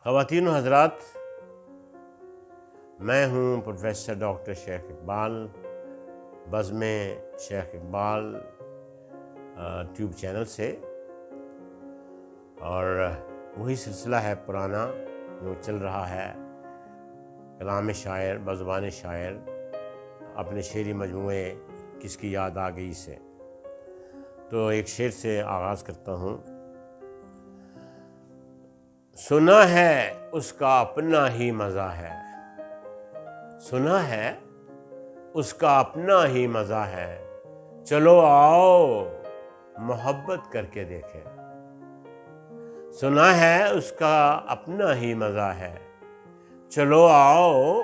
خواتین و حضرات، میں ہوں پروفیسر ڈاکٹر شیخ اقبال، بزم شیخ اقبال ٹیوب چینل سے، اور وہی سلسلہ ہے پرانا جو چل رہا ہے، کلام شاعر بزبان شاعر، اپنے شعری مجموعے کس کی یاد آ گئی سے۔ تو ایک شعر سے آغاز کرتا ہوں۔ سنا ہے اس کا اپنا ہی مزہ ہے، سنا ہے اس کا اپنا ہی مزہ ہے، چلو آؤ محبت کر کے دیکھیں۔ سنا ہے اس کا اپنا ہی مزہ ہے، چلو آؤ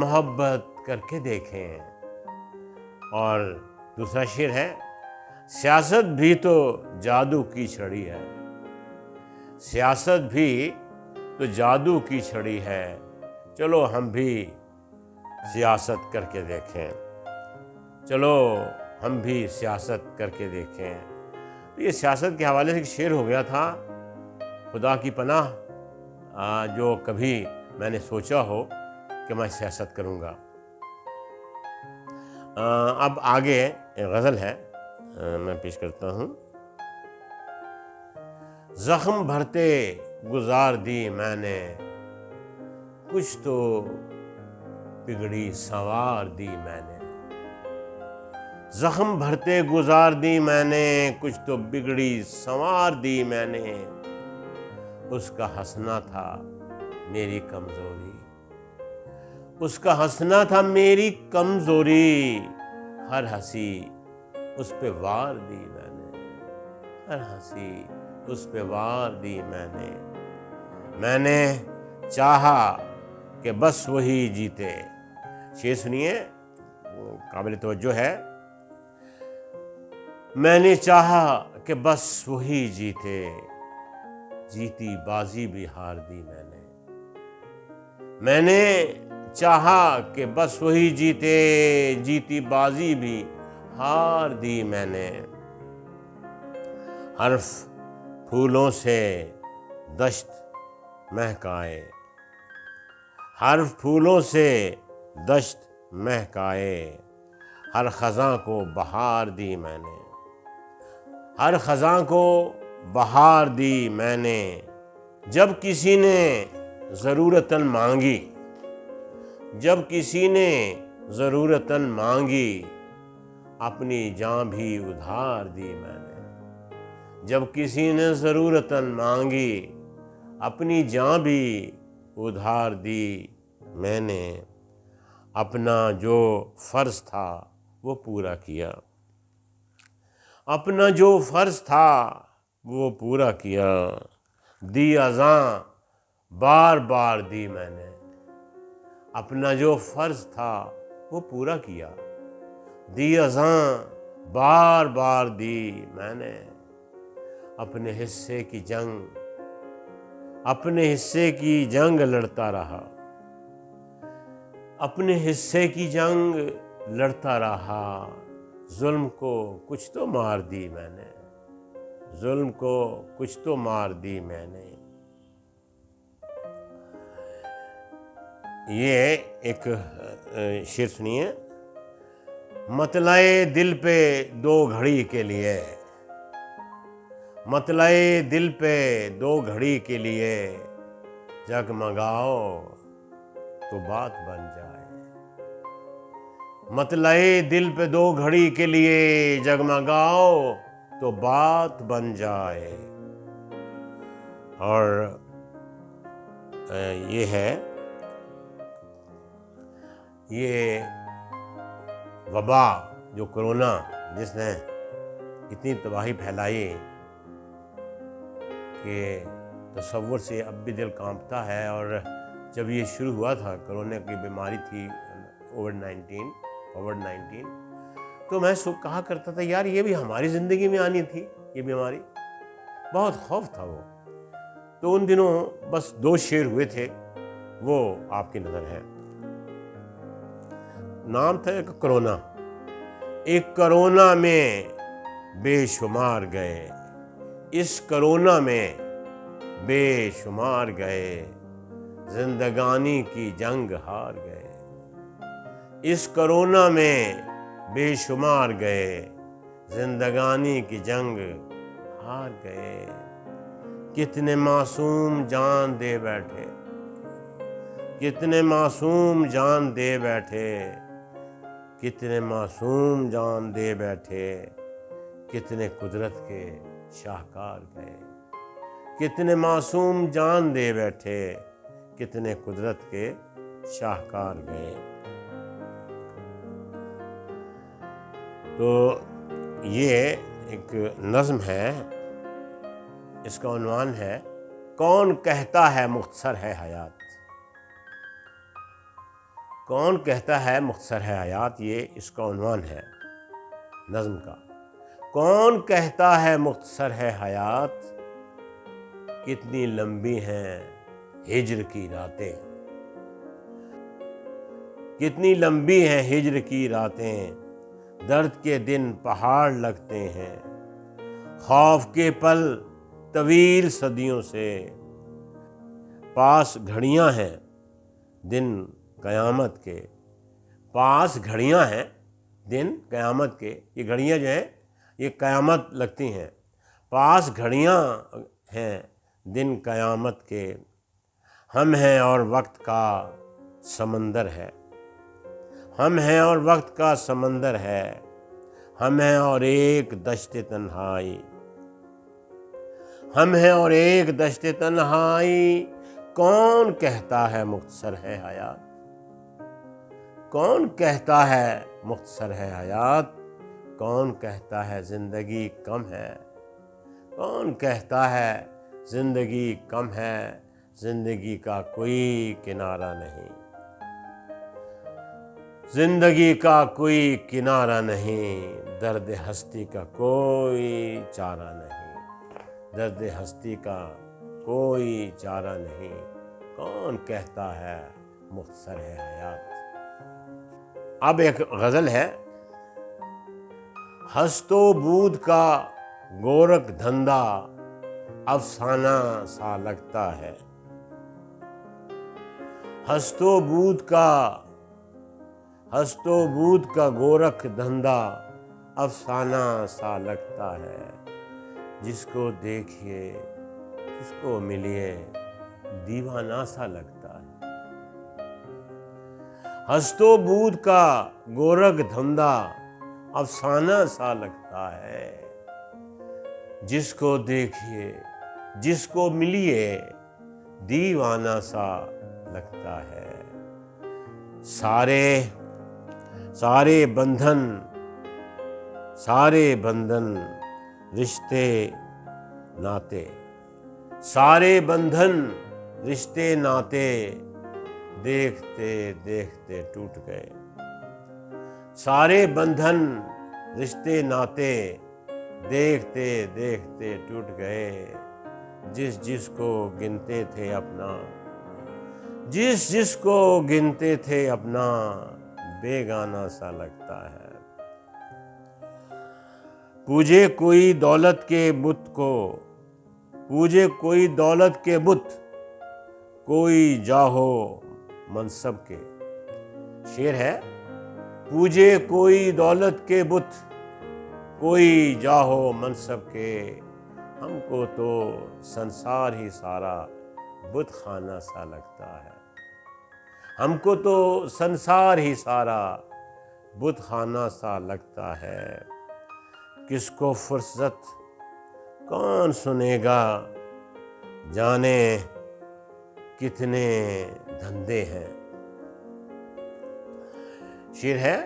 محبت کر کے دیکھیں۔ اور دوسرا شعر ہے، سیاست بھی تو جادو کی چھڑی ہے، سیاست بھی تو جادو کی چھڑی ہے، چلو ہم بھی سیاست کر کے دیکھیں، چلو ہم بھی سیاست کر کے دیکھیں۔ تو یہ سیاست کے حوالے سے ایک شعر ہو گیا تھا، خدا کی پناہ جو کبھی میں نے سوچا ہو کہ میں سیاست کروں گا۔ اب آگے ایک غزل ہے، میں پیش کرتا ہوں۔ زخم بھرتے گزار دی میں نے، کچھ تو بگڑی سنوار دی میں نے، زخم بھرتے گزار دی میں نے، کچھ تو بگڑی سنوار دی میں نے، اس کا ہنسنا تھا میری کمزوری، اس کا ہنسنا تھا میری کمزوری، ہر ہنسی اس پہ وار دی میں نے، ہر ہنسی اس پہ وار دی میں نے چاہا کہ بس وہی جیتے۔ شعر سنیے، قابل توجہ ہے۔ میں نے چاہا کہ بس وہی جیتے، جیتی بازی بھی ہار دی میں نے چاہا کہ بس وہی جیتے، جیتی بازی بھی ہار دی میں نے۔ حرف پھولوں سے دشت مہکائے، حرف پھولوں سے دشت مہکائے، ہر خزاں کو بہار دی میں نے، ہر خزاں کو بہار دی میں نے۔ جب کسی نے ضرورتاً مانگی، جب کسی نے ضرورتاً مانگی، اپنی جاں بھی ادھار دی میں نے، جب کسی نے ضرورتاً مانگی، اپنی جاں بھی ادھار دی میں نے۔ اپنا جو فرض تھا وہ پورا کیا، اپنا جو فرض تھا وہ پورا کیا، دی اذاں بار بار دی میں نے، اپنا جو فرض تھا وہ پورا کیا، دی اذاں بار بار دی میں نے۔ اپنے حصے کی جنگ، اپنے حصے کی جنگ لڑتا رہا، اپنے حصے کی جنگ لڑتا رہا، ظلم کو کچھ تو مار دی میں نے، ظلم کو کچھ تو مار دی میں نے۔ یہ ایک شعر سنیے۔ مطلعے دل پہ دو گھڑی کے لیے، مطلعے دل پہ دو گھڑی کے لیے، جگمگاؤ تو بات بن جائے، مطلعے دل پہ دو گھڑی کے لیے، جگمگاؤ تو بات بن جائے۔ اور یہ ہے، یہ وبا جو کرونا جس نے اتنی تباہی پھیلائی کہ تصور سے اب بھی دل کانپتا ہے۔ اور جب یہ شروع ہوا تھا، کرونا کی بیماری تھی کووڈ 19، تو میں کہا کرتا تھا یار یہ بھی ہماری زندگی میں آنی تھی یہ بیماری، بہت خوف تھا وہ۔ تو ان دنوں بس دو شعر ہوئے تھے، وہ آپ کی نظر ہے۔ نام تھا ایک کرونا، ایک کرونا میں بے شمار گئے، اس کرونا میں بے شمار گئے، زندگانی کی جنگ ہار گئے۔ اس کرونا میں بے شمار گئے، زندگانی کی جنگ ہار گئے۔ کتنے معصوم جان دے بیٹھے، کتنے معصوم جان دے بیٹھے، کتنے معصوم جان دے بیٹھے، کتنے قدرت کے شاہکار گئے۔ کتنے معصوم جان دے بیٹھے، کتنے قدرت کے شاہکار گئے۔ تو یہ ایک نظم ہے، اس کا عنوان ہے کون کہتا ہے مختصر ہے حیات۔ کون کہتا ہے مختصر ہے حیات، یہ اس کا عنوان ہے نظم کا۔ کون کہتا ہے مختصر ہے حیات، کتنی لمبی ہیں ہجر کی راتیں، کتنی لمبی ہیں ہجر کی راتیں، درد کے دن پہاڑ لگتے ہیں، خوف کے پل طویل صدیوں سے، پاس گھڑیاں ہیں دن قیامت کے، پاس گھڑیاں ہیں دن قیامت کے۔ یہ گھڑیاں جو ہیں یہ قیامت لگتی ہیں، پاس گھڑیاں ہیں دن قیامت کے، ہم ہیں اور وقت کا سمندر ہے، ہم ہیں اور وقت کا سمندر ہے، ہم ہیں اور ایک دشت تنہائی، ہم ہیں اور ایک دشت تنہائی، کون کہتا ہے مختصر ہے حیات، کون کہتا ہے مختصر ہے حیات، کون کہتا ہے زندگی کم ہے، کون کہتا ہے زندگی کم ہے، زندگی کا کوئی کنارہ نہیں، زندگی کا کوئی کنارہ نہیں، درد ہستی کا کوئی چارہ نہیں، درد ہستی کا کوئی چارہ نہیں، کون کہتا ہے مختصر ہے حیات۔ اب ایک غزل ہے، ہست و بود کا گورکھ دھندا افسانہ سا لگتا ہے، ہست و بود کا گورکھ دھندا افسانہ سا لگتا ہے، جس کو دیکھیے جس کو ملیے دیوانہ سا لگتا ہے، ہست و بود کا گورکھ دھندا افسانہ سا لگتا ہے، جس کو دیکھیے جس کو ملیے دیوانہ سا لگتا ہے، سارے بندھن رشتے ناتے، سارے بندھن رشتے ناتے دیکھتے دیکھتے ٹوٹ گئے، سارے بندھن رشتے ناتے دیکھتے دیکھتے ٹوٹ گئے، جس جس کو گنتے تھے اپنا، جس جس کو گنتے تھے اپنا بیگانہ سا لگتا ہے، پوجے کوئی دولت کے بت کو، پوجے کوئی دولت کے بت، کوئی جاہو منصب کے، شعر ہے، پوجے کوئی دولت کے بت، کوئی جاہو منصب کے، ہم کو تو سنسار ہی سارا بت خانہ سا لگتا ہے، ہم کو تو سنسار ہی سارا بت خانہ سا لگتا ہے، کس کو فرصت کون سنے گا، جانے کتنے دھندے ہیں، شعر ہے،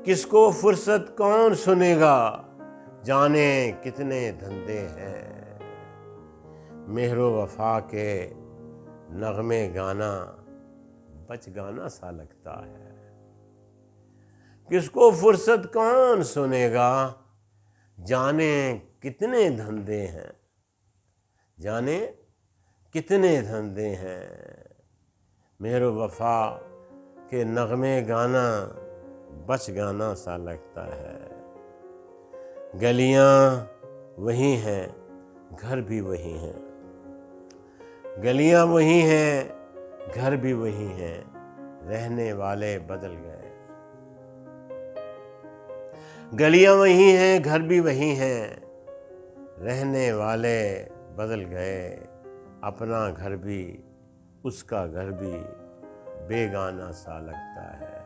کس کو فرصت کون سنے گا، جانے کتنے دھندے ہیں، مہر و وفا کے نغمے گانا بچ گانا سا لگتا ہے، کس کو فرصت کون سنے گا، جانے کتنے دھندے ہیں، جانے کتنے دھندے ہیں، مہر و وفا کے نغمے گانا بچ گانا سا لگتا ہے، گلیاں وہی ہیں گھر بھی وہی ہیں، گلیاں وہی ہیں گھر بھی وہی ہیں، رہنے والے بدل گئے۔ گلیاں وہی ہیں گھر بھی وہی ہیں، رہنے والے بدل گئے۔ اپنا گھر بھی اس کا گھر بھی بیگانہ سا لگتا ہے،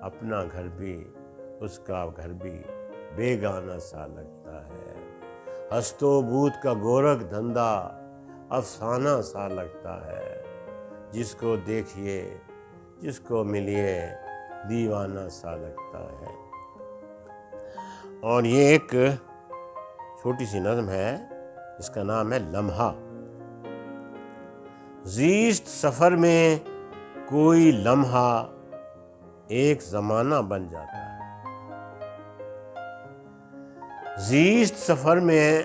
اپنا گھر بھی اس کا گھر بھی بیگانہ سا لگتا ہے۔ ہست و بوت کا گورکھ دھندا افسانہ سا لگتا ہے، جس کو دیکھیے جس کو ملیے دیوانہ سا لگتا ہے۔ اور یہ ایک چھوٹی سی نظم ہے، اس کا نام ہے لمحہ۔ زیست سفر میں کوئی لمحہ ایک زمانہ بن جاتا ہے۔ زیست سفر میں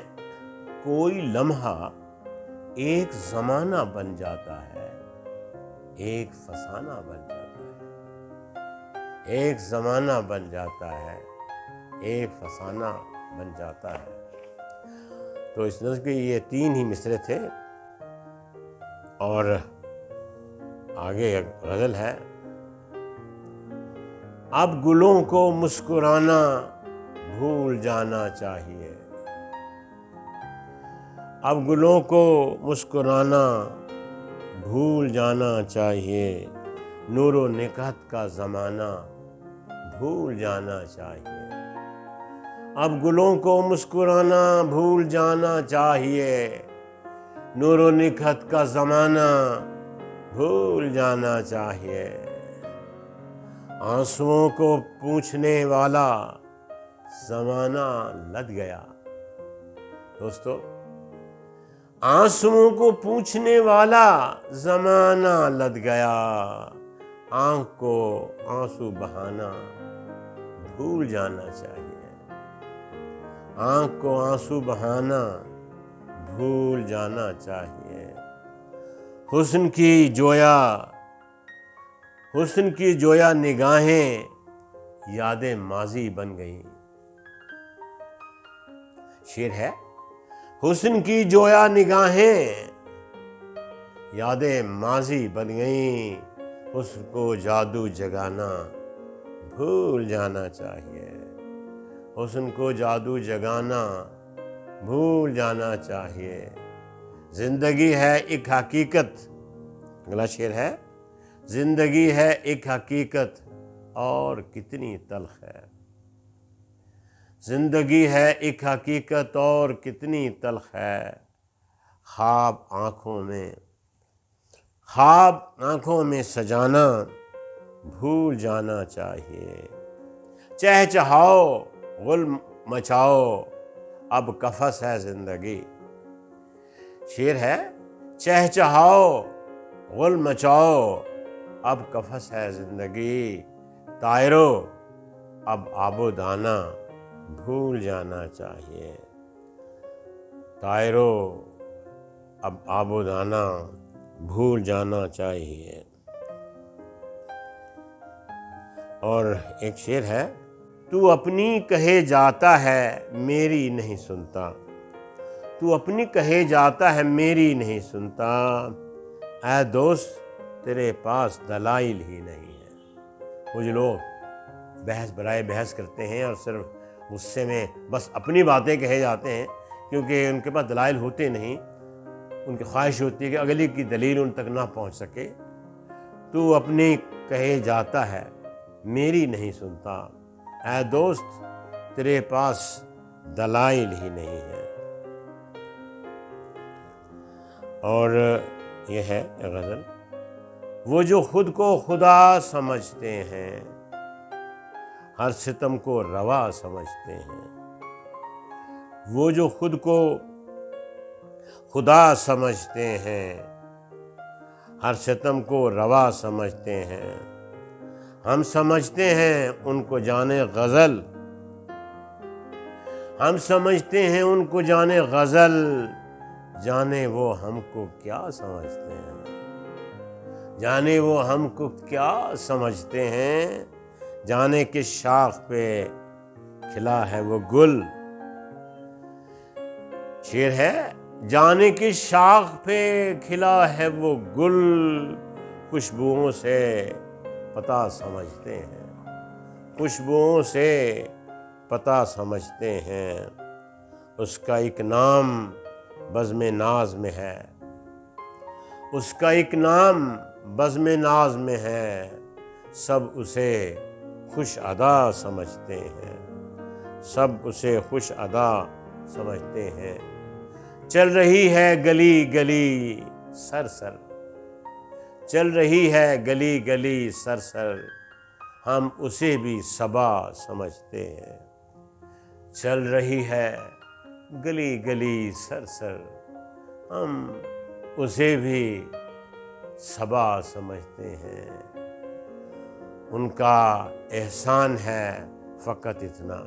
کوئی لمحہ ایک زمانہ بن جاتا ہے، ایک فسانہ بن جاتا ہے، ایک زمانہ بن جاتا ہے، ایک فسانہ بن جاتا ہے۔ تو اس نظم کے یہ 3 ہی مصرعے تھے، اور آگے ایک غزل ہے۔ اب گلوں کو مسکرانا بھول جانا چاہیے، اب گلوں کو مسکرانا بھول جانا چاہیے، نور و نکہت کا زمانہ بھول جانا چاہیے۔ اب گلوں کو مسکرانا بھول جانا چاہیے، نور و نکہت کا زمانہ بھول جانا چاہیے۔ آنسوؤں کو پوچھنے والا زمانہ لد گیا۔ دوستو، آنسوؤں کو پوچھنے والا زمانہ لد گیا، آنکھ کو آنسو بہانا بھول جانا چاہیے، آنکھ کو آنسو بہانا بھول جانا چاہیے۔ حسن کی جویا نگاہیں یادیں ماضی بن گئیں۔ شعر ہے، حسن کی جویا نگاہیں یادیں ماضی بن گئیں، حسن کو جادو جگانا بھول جانا چاہیے، حسن کو جادو جگانا بھول جانا چاہیے۔ زندگی ہے ایک حقیقت، اگلا شعر ہے، زندگی ہے ایک حقیقت اور کتنی تلخ ہے، زندگی ہے ایک حقیقت اور کتنی تلخ ہے۔ خواب آنکھوں میں سجانا بھول جانا چاہیے، چہچہاؤ غل مچاؤ اب قفس ہے زندگی۔ شعر ہے، چہچہاؤ غل مچاؤ اب قفس ہے زندگی، طائرو اب آب و دانہ بھول جانا چاہیے، طائرو اب آب و دانہ بھول جانا چاہیے۔ اور ایک شعر ہے، تو اپنی کہے جاتا ہے میری نہیں سنتا، تو اپنی کہے جاتا ہے میری نہیں سنتا، اے دوست تیرے پاس دلائل ہی نہیں ہے۔ وہ جو لوگ بحث برائے بحث کرتے ہیں اور صرف غصے میں بس اپنی باتیں کہے جاتے ہیں، کیونکہ ان کے پاس دلائل ہوتے نہیں، ان کی خواہش ہوتی ہے کہ اگلی کی دلیل ان تک نہ پہنچ سکے۔ تو اپنی کہے جاتا ہے میری نہیں سنتا، اے دوست تیرے پاس دلائل ہی نہیں ہے۔ اور یہ ہے غزل، وہ جو خود کو خدا سمجھتے ہیں ہر ستم کو روا سمجھتے ہیں، وہ جو خود کو خدا سمجھتے ہیں ہر ستم کو روا سمجھتے ہیں، ہم سمجھتے ہیں ان کو جانے غزل، ہم سمجھتے ہیں ان کو جانے غزل، جانے وہ ہم کو کیا سمجھتے ہیں، جانے وہ ہم کو کیا سمجھتے ہیں، جانے کس شاخ پہ کھلا ہے وہ گل۔ شعر ہے، جانے کی شاخ پہ کھلا ہے وہ گل، خوشبوؤں سے پتہ سمجھتے ہیں، خوشبوؤں سے پتہ سمجھتے ہیں، اس کا ایک نام بزم ناز میں ہے، اس کا ایک نام بزم ناز میں ہے، سب اسے خوش ادا سمجھتے ہیں، سب اسے خوش ادا سمجھتے ہیں۔ چل رہی ہے گلی گلی سر سر، چل رہی ہے گلی گلی سر سر، ہم اسے بھی صبا سمجھتے ہیں۔ چل رہی ہے گلی گلی سر سر، ہم اسے بھی صبا سمجھتے ہیں۔ ان کا احسان ہے فقط اتنا،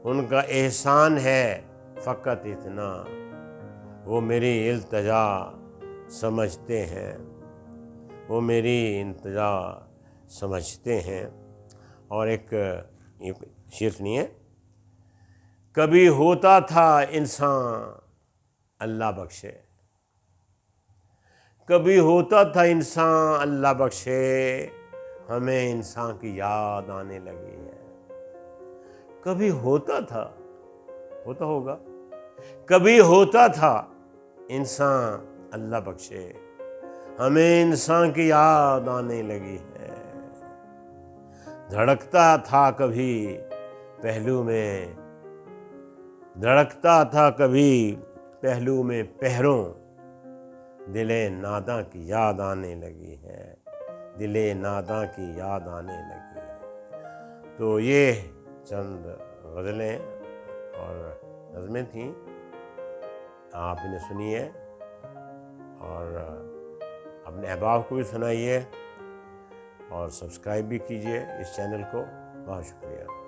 ان کا احسان ہے فقط اتنا، وہ میری التجا سمجھتے ہیں، وہ میری التجا سمجھتے ہیں۔ اور ایک شعر سنیے، کبھی ہوتا تھا انسان اللہ بخشے، کبھی ہوتا تھا انسان اللہ بخشے، ہمیں انسان کی یاد آنے لگی ہے۔ کبھی ہوتا تھا، ہوتا ہوگا، کبھی ہوتا تھا انسان اللہ بخشے، ہمیں انسان کی یاد آنے لگی ہے۔ دھڑکتا تھا کبھی پہلو میں، دھڑکتا تھا کبھی پہلو میں پہروں، دل ناداں کی یاد آنے لگی ہے، دل ناداں کی یاد آنے لگی ہے۔ تو یہ چند غزلیں اور نظمیں تھیں، آپ انہیں سنیے اور اپنے احباب کو بھی سنائیے اور سبسکرائب بھی کیجیے اس چینل کو۔ بہت شکریہ۔